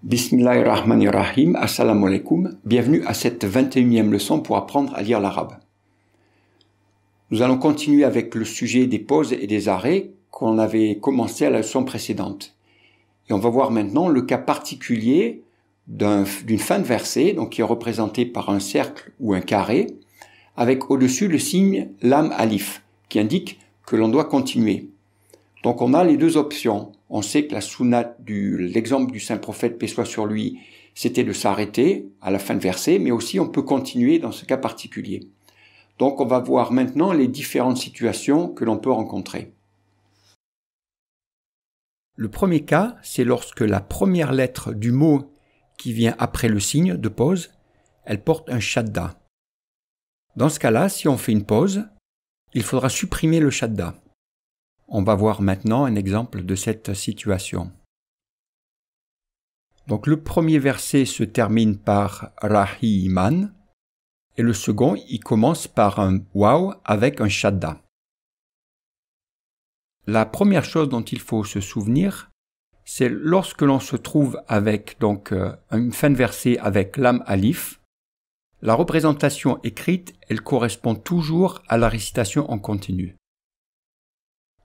Bismillahirrahmanirrahim, assalamu alaikum, bienvenue à cette 21e leçon pour apprendre à lire l'arabe. Nous allons continuer avec le sujet des pauses et des arrêts qu'on avait commencé à la leçon précédente. Et on va voir maintenant le cas particulier d'une fin de verset, donc qui est représenté par un cercle ou un carré, avec au-dessus le signe lam alif, qui indique que l'on doit continuer. Donc on a les deux options. On sait que la sunna l'exemple du saint prophète, paix soit sur lui, c'était de s'arrêter à la fin de verset, mais aussi on peut continuer dans ce cas particulier. Donc on va voir maintenant les différentes situations que l'on peut rencontrer. Le premier cas, c'est lorsque la première lettre du mot qui vient après le signe de pause, elle porte un shadda. Dans ce cas-là, si on fait une pause, il faudra supprimer le shadda. On va voir maintenant un exemple de cette situation. Donc le premier verset se termine par Rahiman et le second, il commence par un waw avec un shadda. La première chose dont il faut se souvenir, c'est lorsque l'on se trouve avec donc une fin de verset avec lam alif, la représentation écrite, elle correspond toujours à la récitation en continu.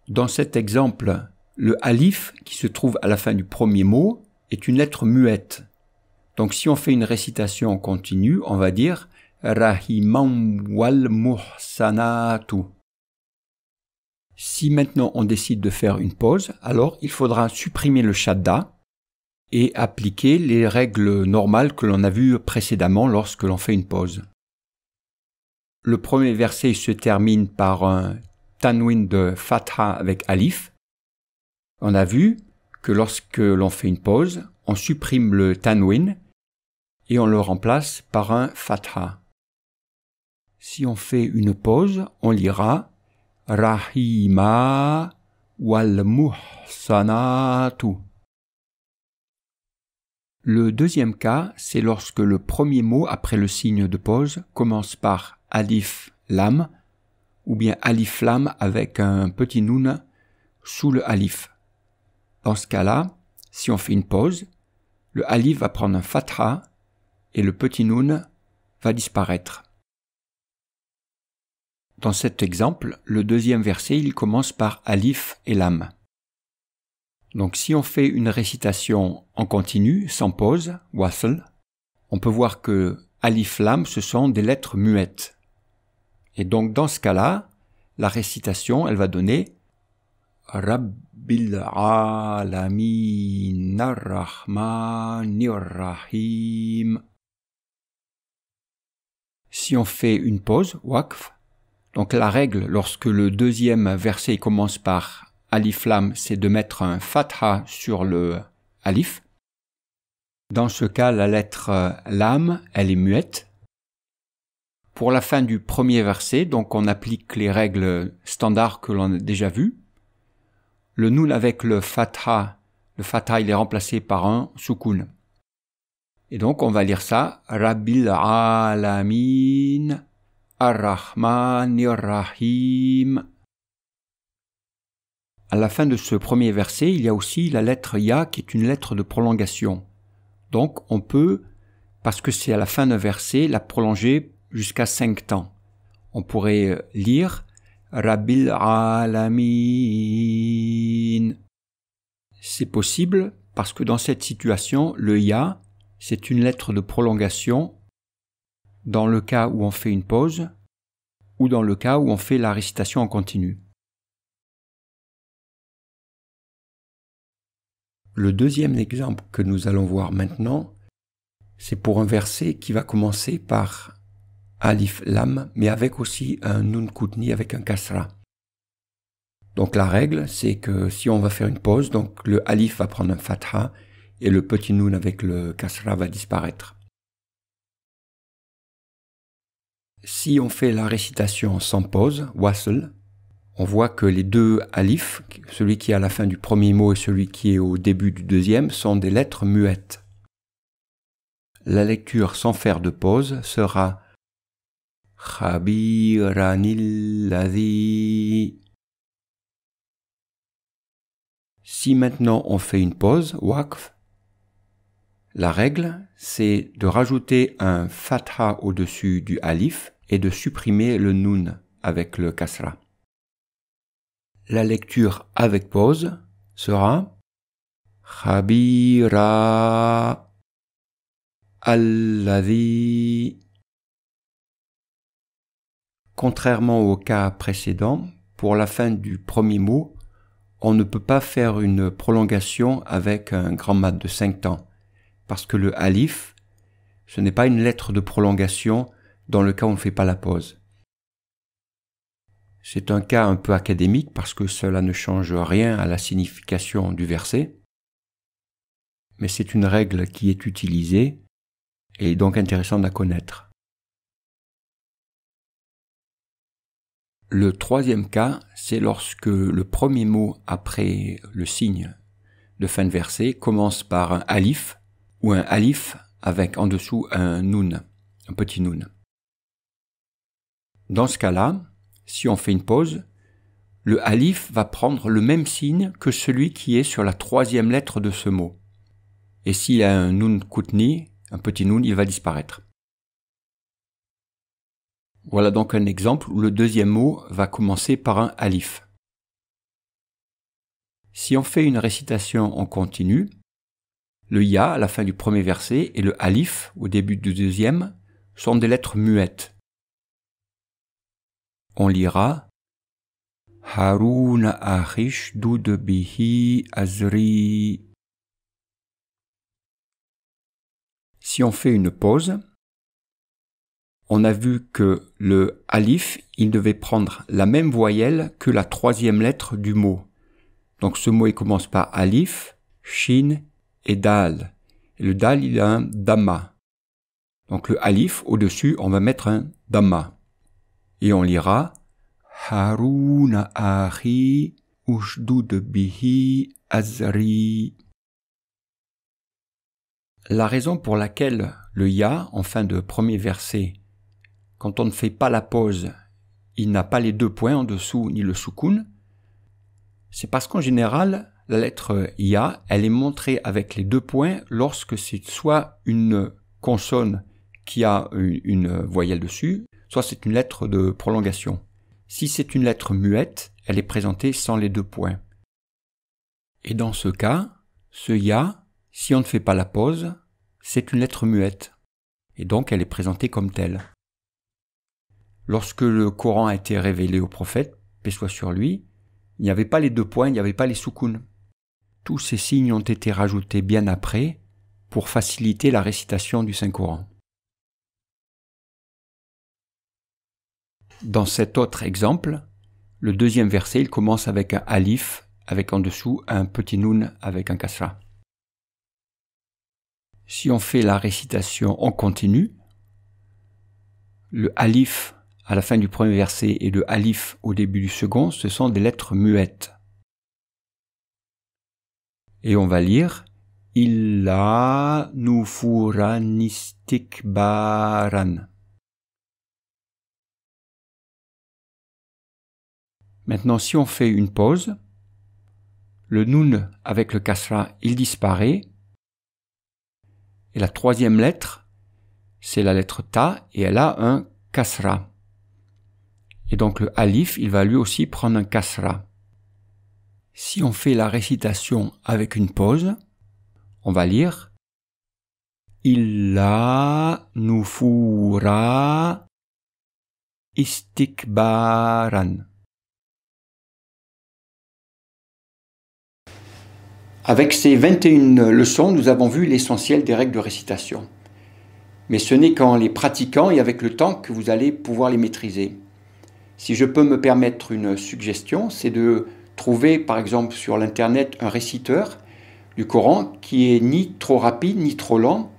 Dans cet exemple, le alif qui se trouve à la fin du premier mot est une lettre muette. Donc si on fait une récitation en continu, on va dire Rahiman wal muhsanatu. Si maintenant on décide de faire une pause, alors il faudra supprimer le shadda et appliquer les règles normales que l'on a vues précédemment lorsque l'on fait une pause. Le premier verset se termine par un tanwin de fatha avec alif. On a vu que lorsque l'on fait une pause, on supprime le tanwin et on le remplace par un fatha. Si on fait une pause, on lira Rahima wal muhsanatu. Le deuxième cas, c'est lorsque le premier mot après le signe de pause commence par alif lam ou bien alif lam avec un petit noun sous le alif. Dans ce cas-là, si on fait une pause, le alif va prendre un fatha et le petit noun va disparaître. Dans cet exemple, le deuxième verset, il commence par alif et lam. Donc si on fait une récitation en continu, sans pause, wasl, on peut voir que alif lam, ce sont des lettres muettes. Et donc dans ce cas-là, la récitation, elle va donner Rabbil alamin ar-rahmanir rahim. Si on fait une pause, waqf, donc la règle lorsque le deuxième verset commence par alif lam, c'est de mettre un fatha sur le alif. Dans ce cas, la lettre lam, elle est muette. Pour la fin du premier verset, donc on applique les règles standards que l'on a déjà vues. Le noun avec le fatha il est remplacé par un soukoun. Et donc on va lire ça, Rabbil alamin ar-rahmanir rahim. À la fin de ce premier verset, il y a aussi la lettre ya qui est une lettre de prolongation. Donc on peut, parce que c'est à la fin d'un verset, la prolonger jusqu'à 5 temps. On pourrait lire Rabbil alamin. C'est possible parce que dans cette situation, le ya, c'est une lettre de prolongation dans le cas où on fait une pause ou dans le cas où on fait la récitation en continu. Le deuxième exemple que nous allons voir maintenant, c'est pour un verset qui va commencer par alif lam, mais avec aussi un nun koutni avec un kasra. Donc la règle, c'est que si on va faire une pause, donc le alif va prendre un fatha et le petit nun avec le kasra va disparaître. Si on fait la récitation sans pause, wasl, on voit que les deux alifs, celui qui est à la fin du premier mot et celui qui est au début du deuxième, sont des lettres muettes. La lecture sans faire de pause sera Khabiranil ladhi. Si maintenant on fait une pause, waqf, La règle, c'est de rajouter un fatha au-dessus du alif et de supprimer le nun avec le kasra. La lecture avec pause sera Khabira alladhi. Contrairement au cas précédent, pour la fin du premier mot, on ne peut pas faire une prolongation avec un grand mat de 5 temps, parce que le alif, ce n'est pas une lettre de prolongation dans le cas où on ne fait pas la pause. C'est un cas un peu académique parce que cela ne change rien à la signification du verset, mais c'est une règle qui est utilisée et donc intéressante à connaître. Le troisième cas, c'est lorsque le premier mot après le signe de fin de verset commence par un alif ou un alif avec en dessous un nun, un petit nun. Dans ce cas-là, si on fait une pause, le alif va prendre le même signe que celui qui est sur la troisième lettre de ce mot. Et s'il y a un nun kutni, un petit nun, il va disparaître. Voilà donc un exemple où le deuxième mot va commencer par un alif. Si on fait une récitation en continu, le ya à la fin du premier verset et le alif au début du deuxième sont des lettres muettes. On lira Haruna achish dud bihi azri. Si on fait une pause, on a vu que le alif, il devait prendre la même voyelle que la troisième lettre du mot. Donc ce mot, il commence par alif, shin et dal. Et le dal, il a un dhamma. Donc le alif, au-dessus, on va mettre un dhamma. Et on lira Haruna achi ushdud bihi azri. La raison pour laquelle le ya, en fin de premier verset, quand on ne fait pas la pause, il n'a pas les 2 points en dessous ni le soukoun, c'est parce qu'en général, la lettre ya, elle est montrée avec les 2 points lorsque c'est soit une consonne qui a une voyelle dessus, soit c'est une lettre de prolongation. Si c'est une lettre muette, elle est présentée sans les 2 points. Et dans ce cas, ce ya, si on ne fait pas la pause, c'est une lettre muette. Et donc elle est présentée comme telle. Lorsque le Coran a été révélé au prophète, paix soit sur lui, il n'y avait pas les 2 points, il n'y avait pas les soukouns. Tous ces signes ont été rajoutés bien après pour faciliter la récitation du Saint-Coran. Dans cet autre exemple, le deuxième verset, il commence avec un alif, avec en dessous un petit nun avec un kasra. Si on fait la récitation en continu, le alif à la fin du premier verset et le alif au début du second, ce sont des lettres muettes. Et on va lire Illa nufuran istikbaran. Maintenant, si on fait une pause, le nun avec le kasra, il disparaît. Et la troisième lettre, c'est la lettre ta et elle a un kasra. Et donc le alif, il va lui aussi prendre un kasra. Si on fait la récitation avec une pause, on va lire Illa nufura istikbaran. Avec ces 21 leçons, nous avons vu l'essentiel des règles de récitation. Mais ce n'est qu'en les pratiquant et avec le temps que vous allez pouvoir les maîtriser. Si je peux me permettre une suggestion, c'est de trouver par exemple sur l'internet un réciteur du Coran qui est ni trop rapide ni trop lent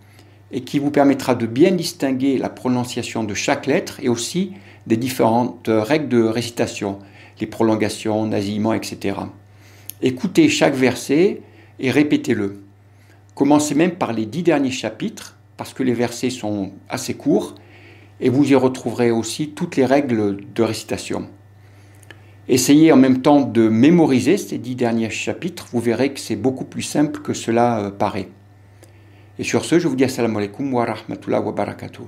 et qui vous permettra de bien distinguer la prononciation de chaque lettre et aussi des différentes règles de récitation, les prolongations, nasillements, etc. Écoutez chaque verset et répétez-le. Commencez même par les 10 derniers chapitres parce que les versets sont assez courts et vous y retrouverez aussi toutes les règles de récitation. Essayez en même temps de mémoriser ces 10 derniers chapitres, vous verrez que c'est beaucoup plus simple que cela paraît. Et sur ce, je vous dis assalamu alaikum wa rahmatullahi wa barakatuh.